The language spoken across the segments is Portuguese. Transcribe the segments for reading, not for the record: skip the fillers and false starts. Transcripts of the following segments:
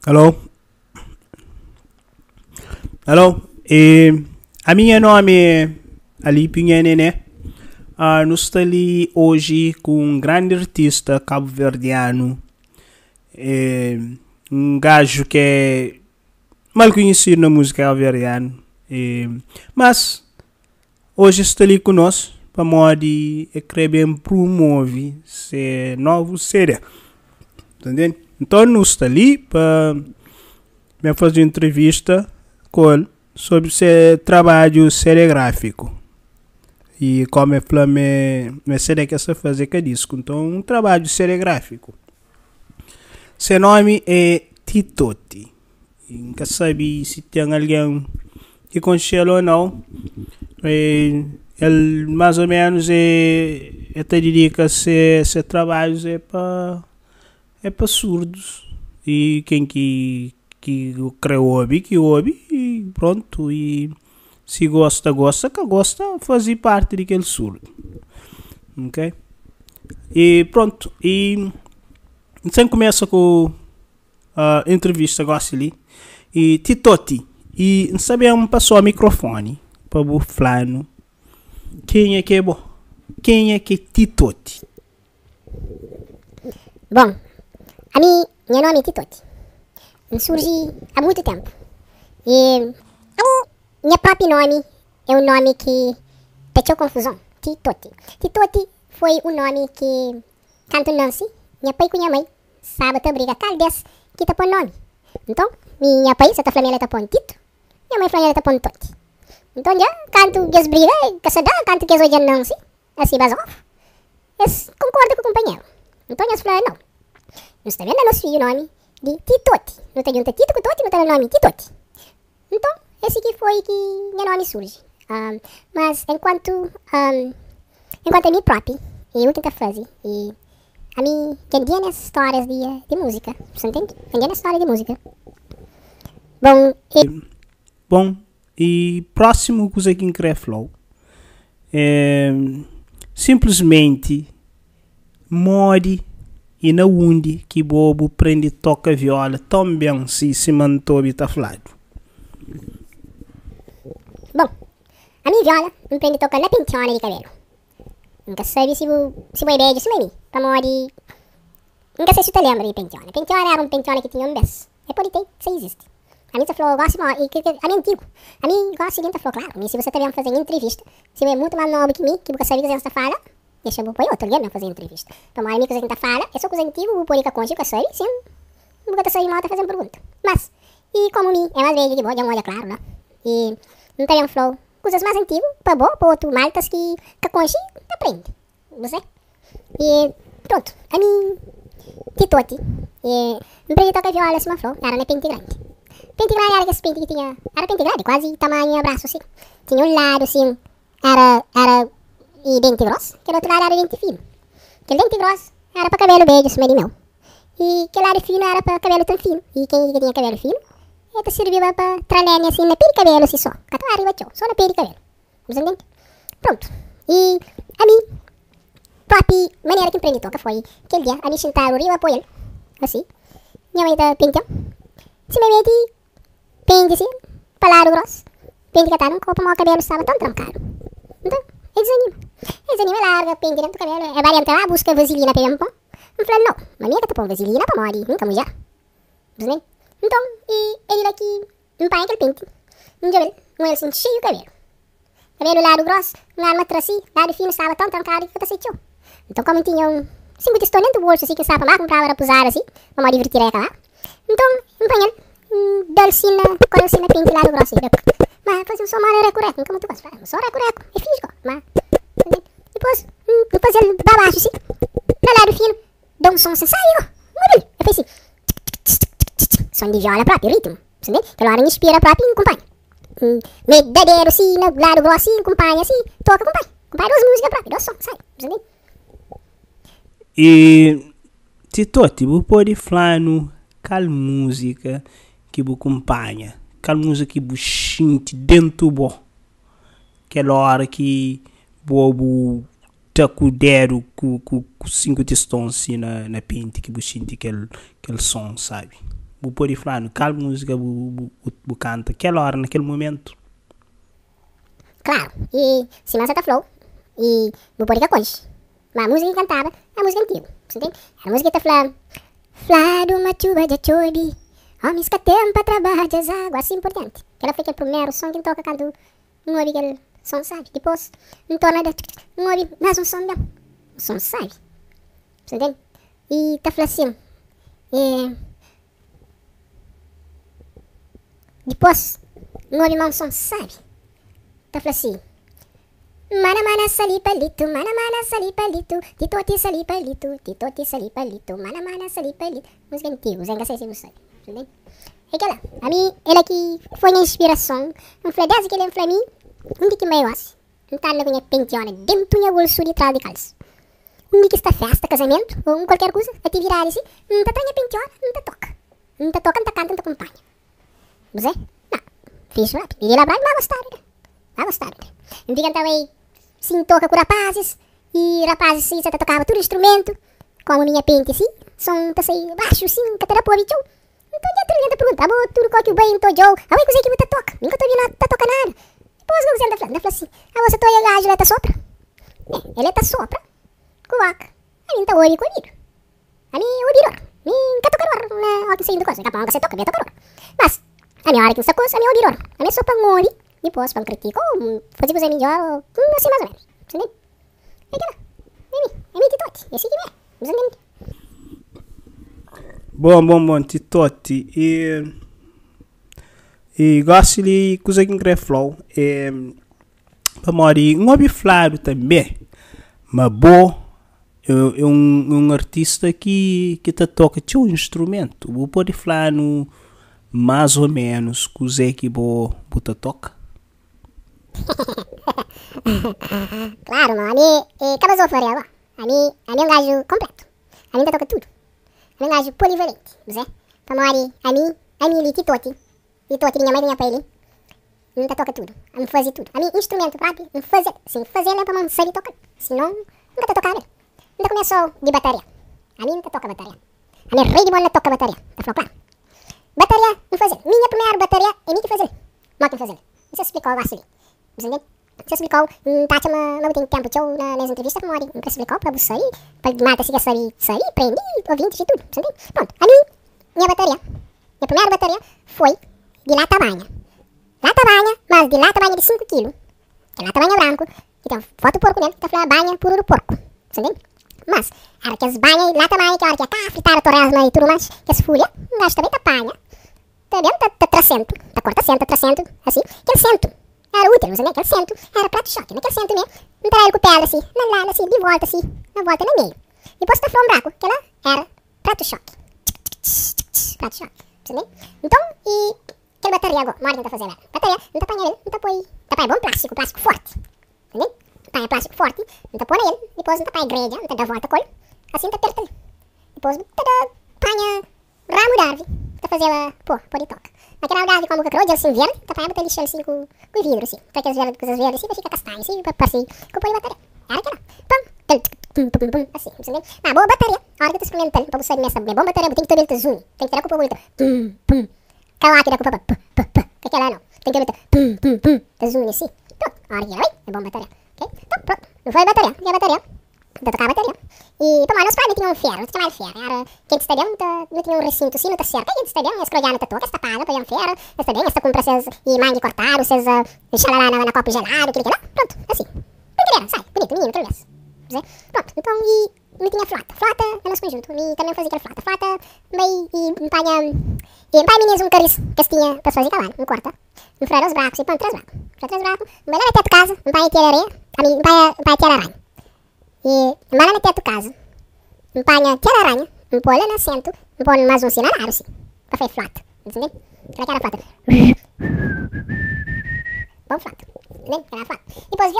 Alô? Alô? A minha nome é Ali Pinhanene. Nós estamos ali hoje com um grande artista cabo-verdiano. Um gajo que é mal conhecido na música cabo-verdiana. Mas hoje está ali conosco para modo escrever promover essa nova série. Entendeu? Então nós está ali para me fazer uma entrevista com ele sobre seu trabalho seriegráfico. E como é para me série que essa fazer que disco. Então um trabalho seriegráfico. Seu nome é Titoti. Nunca sabe se tem alguém que conhece ou não. Ele mais ou menos te dedica a trabalhos para surdos. E quem que ouve, que ouve e pronto. E se gosta, que gosta, fazer parte daquele surdo. Ok? E pronto. E então começa com a entrevista gosta ali. E Titoti. E não sabemos passar o microfone para o Flano. Quem é que é bom? Quem é que é Titoti? Bom, meu nome é Titoti. Surgi há muito tempo. E meu próprio nome é um nome que deixou confusão. Titoti. Titoti foi um nome que, quando nasci, meu pai com minha mãe sabe a briga tal vez que tá põe nome. Então, minha pai, se tá falando, ela tá põe Tito. Minha mãe falando, ela tá põe Toti. Então, já, quando eles brigam, quando eles hoje não se, assim, mas eles concordam com o companheiro. Então, eles falam, não. Nós está vendo nosso filho o nome de Titoti. Não tem junto Tito com Toti, não tem o nome Titoti. Então, esse que foi que meu nome surge. Mas, enquanto a mim próprio, eu tento fazer, e a mim vendendo as histórias de música. Você entende? Vendendo a história de música. Bom, e próximo coisa que quer flow simplesmente more e na onde que bobo prende toca viola tão bem se mantou tá falado. Bom, a minha viola me prende toca na penteona de cabelo. Nunca sabe se vou beijo, se vai para more. Nunca sei se tu lembra de penteona. Penteona era um penteona que tinha um beijo. É por ter, isso existe. A mim falou, gosto de a mim antigo. A mim gosta de seguinte, falou, claro, se você está vendo fazer entrevista, se é muito mais novo que mim, que você sabe que você fala, deixa eu pôr outro, não fazer entrevista. Então, a mim que você fala, eu sou coisa antigo, vou pôr com a concha, que sabe, sim, não vou sair mal, tá fazendo pergunta. Mas, e como mim, é mais velho que bom, já olha claro, né? E não tem flow, coisas mais antigas, para bom, para outro maltas que a concha aprende, você? E pronto, a mim, Titoti, e não aprendi a tocar viola, assim, uma flor, era na pente grande. Pente grande era esse pente que tinha, era pente grande, quase tamanho abraço, assim. Tinha um lado, assim, era e dente grosso, aquele outro lado era dente fino. Aquele dente grosso era para cabelo beijo, assim, meio meu. E aquele lado fino era para cabelo tão fino. E quem tinha cabelo fino, ele servia para tralhar assim, na pele de cabelo, assim, só. Catou arriba, tchau, só na pele de cabelo. Você entende? Pronto. E a mim, própria maneira que empreende toca foi aquele dia, a mim sentar o rio apoio ele, assim. Minha mãe da pentão. Se me mete, pende assim, palado grosso. Pende que tá num copo, mas o cabelo estava tão trancado. Então, ele desanima. Ele desanima, larga, pende dentro do cabelo. É variante lá, busca vaselina para ele, pão. Eu falei, não, mas minha que tá pondo vaselina para morrer, nunca já. Então, e ele aqui, um pai aquele pente. Um cabelo, ele assim, cheio de cabelo. Cabelo lado grosso, um lado matraci, lado fino, estava tão trancado que eu aceitou. Então, como tinha 5 tostões dentro do bolso, assim, que estava para comprar para usar, assim, para morrer divertir lá. Então, empanhando, dolcina, colocina, pente lado grosso, assim. Mas fazer um som mais recureco, nunca muito gosto. Um som recureco, é físico, mas... Depois ele para baixo, assim, para lado fino, dá um som sensacional. Eu fiz assim, som de viola próprio, ritmo, entendeu? Aquela hora inspira próprio e acompanha. Medadeiro, assim, lado grosso, assim, acompanha, assim, toca, acompanha. Acompanha duas músicas próprias, dois sons, sabe? Entendeu? E Titoti, vou pode falar no qual música que você acompanha, qual música que você sente dentro do bo, aquela hora que bobo tá com o dedo com 5 tostões assim na pente que você sente aquele som, sabe? bu pode falar no qual música bu canta aquela hora, naquele momento. Claro, e se massa tá flow, e bu pode que coisa. Mas a música que cantava é a música antiga, você entende? A música que tá falando, flá de uma chuva de chori, homens que tempo a trabalhar de água, assim por diante. Aquela foi que é o primeiro som que toca quando não ouve aquele som, sabe? Depois, não torna de, não ouve mais um som não, um som, sabe? Você entende? E tá falando assim, depois, não ouve mais um som, sabe? Tá falando assim, mana sali palito, mana sali palito, titoti sali palito, mana sali palito. Música antiga, Zenga sei se você sabe, entendeu? É aquela, a mim, ele aqui foi a inspiração, um fledez que ele foi a mim, que me gosta, tá na minha penteona, dentro do meu bolso de trás de calça. Que está festa, casamento, ou qualquer coisa, atividade assim, não tá na penteona, não tá toca, não tá canta, não tá acompanha. Você? Não, fiz rápido, e ele vai gostar, né? Vai gostar, né? Eu digo também, sim, toca com rapazes, e rapazes, sim, você tocava todo instrumento, como minha pente, assim, som, tá assim, baixo, sim, catarapô, bichão. Então, já terminando a pergunta, amor, tudo qual que o banho, tô Joe, a mãe, coisa que você toca, nunca tô vendo, tá toca nada. Depois, você anda falando assim, você tô aí, a Julieta sopra? Ele tá sopra, coloca, a mim tá oi comigo. A mim, o biror, mim, tá tocando, né, ó, que saindo coisa, capão, que você toca, vem tocar. Mas, a minha hora que você coisa, a minha o biror, a minha sopa ngori, depois, para criticar, fazer coisa melhor, assim, mais ou menos, entendeu? É aquela, é mim, titote, é assim que é, você entende? Bom, titote. E gosto de coisa que quer flow. Pamori, um hobby flaro também. Mas bom, é um artista que te toca um instrumento. Vou poder falar no mais ou menos coisa que te toca. Claro, mano, acaba de falar agora. A mim é um gajo completo. A mim toca tudo. É um gajo polivalente, você? Pamori, a mim, titote, minha mãe vinha pra ele, não toca tudo, a mim fazer tudo. A mim, instrumento próprio, não fazer, sim, fazer é pra mim saber tocar, senão, nunca tá tocando. Nunca começou de bateria, a mim nunca toca bateria. A minha rei de bola toca bateria, tá falando claro? Bateria, não fazer. Minha primeira bateria é mim que fazer, não que fazer. Você explicou o negócio ali, você entendeu? Você explicou, Tati, não tem tempo, tchau, nas entrevistas, Pamori, não explicou pra você sair, pra mata, se quer sair, prendi, ouvintes e tudo, você entendeu? Pronto, a minha bateria, minha primeira bateria foi de lata banha, mas de lata banha de 5 kg, que é lata banha branco, então, foto porco dentro, tá falando banha puro do porco, você entendeu? Mas, era que as banhas, lata banha, que a hora que tá fritar a torresma e tudo mais, que as folhas, embaixo também tá panha, também tá tracento, tá corta-cento, assim, que ele cento. Era útero, né? Aquele centro era prato-choque. Naquele centro mesmo, não tá ele com pedra assim, na lado assim, de volta assim, na volta no meio. Depois tá falando buraco, que ela era prato-choque. Prato-choque, entendeu? Então, e aquele bateria agora, uma hora que tá fazendo ela. Bateria, não tá panha ele, não tá põe. Tá panha bom plástico forte. Entendeu? Panha plástico forte, não tá põe ele. Depois não tá panha grande, não tá da volta colho. Assim tá perto ali. Depois tá da panha ramo da árvore. Tá fazendo, pô de toca. Naquela árvore como que crôde, assim, verde, tá panha botar lixo assim com vidro, assim. Pra aquelas coisas verdes assim, vai ficar castanho, assim, pra parecer com põe bateria. Era aquela. Pum, assim, entendeu? Na boa bateria, a hora que eu tô experimentando, pra você nessa boa bateria, tem que ter ele zoom, tem que ter a culpa bonita. Pum. Aquela lá que dá culpa, que aquela não. Tem que ter tá zoom assim. Pronto, a hora que ela, é bom bateria, ok? Então, pronto, não foi a bateria, não é a bateria. Então tocar a bateria. E, pô, meus pais não tinham um ferro, não tinha mais ferro. Era que de estadião, não tinha um recinto assim, não tá certo. Aí de estadião, as crojadas não toca, esta paga, põe um ferro, esta bem, esta compra vocês e mangue cortar, vocês xalala na copo gelado, aquele que lá, pronto, assim. Brincadeira, sai, bonito, menino, tudo isso. Pronto, então, e não tinha flauta é nosso conjunto, e também fazia aquela flauta, e pai meninas um cariz, que tinha para fazer calar, um corta, um freio os bracos, e põe 3 bracos, vai lá até tu casa, um pai tira areia, um pai tira aranha. E vai lá no teto casa, um panha tira aranha, um põe lá no assento, um põe mais um sinalaro assim, pra fazer flauta, entendeu? Aquela flauta. Bom flauta, entendeu? Aquela flauta. Depois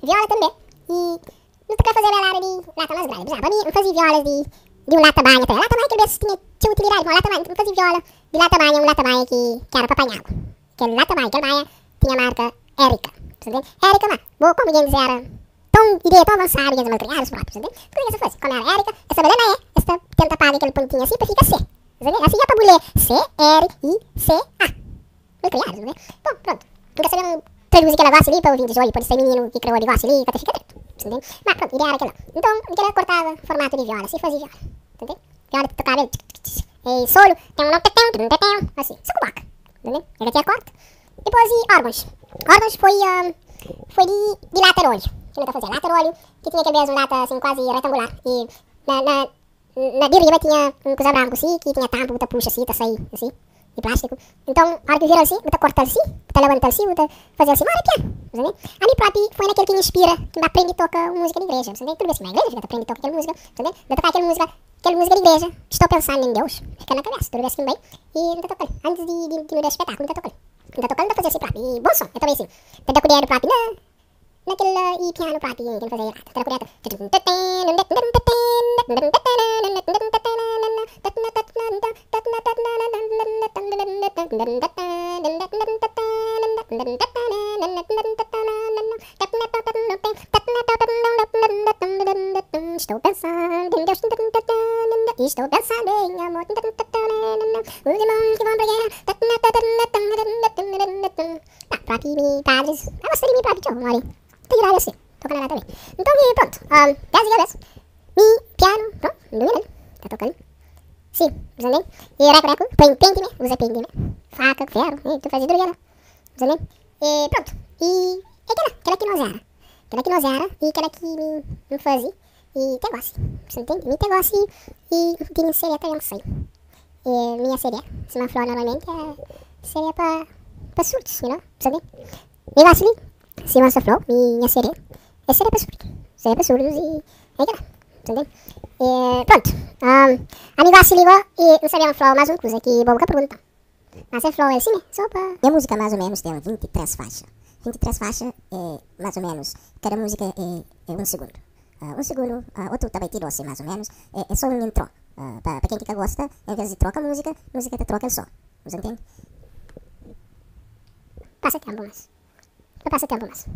viola também, e não quer fazer a área de lata mais grande, pra mim eu fazia violas de um lata banha até, lata banha que às vezes tinha utilidade, uma lata banha, eu fazia viola de lata banha, um lata banha que era pra apanhar água. Aquele lata banha, aquela banha tinha a marca Érica, entendeu? Érica, mas, boa como ninguém dizer era tão avançado, eles malcriaram os próprios, entendeu? Tudo isso faz. Como era Érica, essa beleza essa tenta pagar aquele pontinho assim pra ficar C, Assim é para ler C-R-I-C-A. Muito criado, né? Bom, pronto. Nunca sabemos traduzir aquele negócio ali para ouvir olha, pode ser menino que criou o negócio ali, até fica dentro. Entendeu? Mas pronto, a ideia era aquela. Então, ele cortava formato de viola, assim fazia viola. Entendeu? Viola tocava ele. E solo, tem um tetão, assim, só com boca. Entendeu? Ele tinha corte. Depois, órgãos. Órgãos foi de lata óleo. Que ele fazia lata óleo, que tinha aquele mesmo lata assim, quase retangular. E na de riba tinha um coisa branco assim, que tinha tampa, outra puxa assim, tá sair assim, de plástico. Então, a hora que vira assim, você corta assim, você levanta assim, você fazer assim, olha piano. Entendeu? A mim próprio foi naquele que me inspira, que me aprende a tocar música de igreja. Entendeu? Tudo bem, na igreja, você aprende a tocar aquela música. Entendeu? De tocar aquela música de igreja. Estou pensando em Deus, fica na cabeça, toda vez que me vem. E não tá tocando. Antes de me dar espetáculo, não tá tocando. Não tá tocando, não tá fazendo assim próprio. E bom som, eu também assim. Tá da colher próprio, naquele piano próprio, que ele fazia lá. Tá da colher. Estou pensando em Deus. Estou pensando em amor. Os irmãos que vão pra guerra. Tá, próprio padres. Eu gostei de mim próprio, tio. Olha. Tem que assim. Tocando lá também. Então, pronto. 10 de cabeça. Mi, piano. Pronto. Dominando. Tá tocando. Sim, entendeu? E reco, pente, né? Usa pente, né? Faca, ferro, né? Tu fazia tudo, entendeu? E pronto. E aquela que nós era. Aquela que nós era e aquela que me fazia. E te gosto. Você entende? Me te gosto e tinha seria também, não sei. E minha seria, se uma flor normalmente, seria para surtos, you know? Você entende? Me gosto ali. Se uma flor, minha seria, seria para surtos. Seria para surdos e aquela. Entendeu? E pronto. A minha se ligou e não sabia uma flor, mais uma coisa que boa pergunta. Mas é flor é assim, né? Só para... E a música mais ou menos tem 23 faixas. 23 faixas é mais ou menos, cada música é 1 segundo. 1 segundo, outro também tirou assim mais ou menos, é só um intro. Para quem que gosta, em vez de troca a música te troca só. Você entende? Passa tempo, mas. Não passa tempo, mas.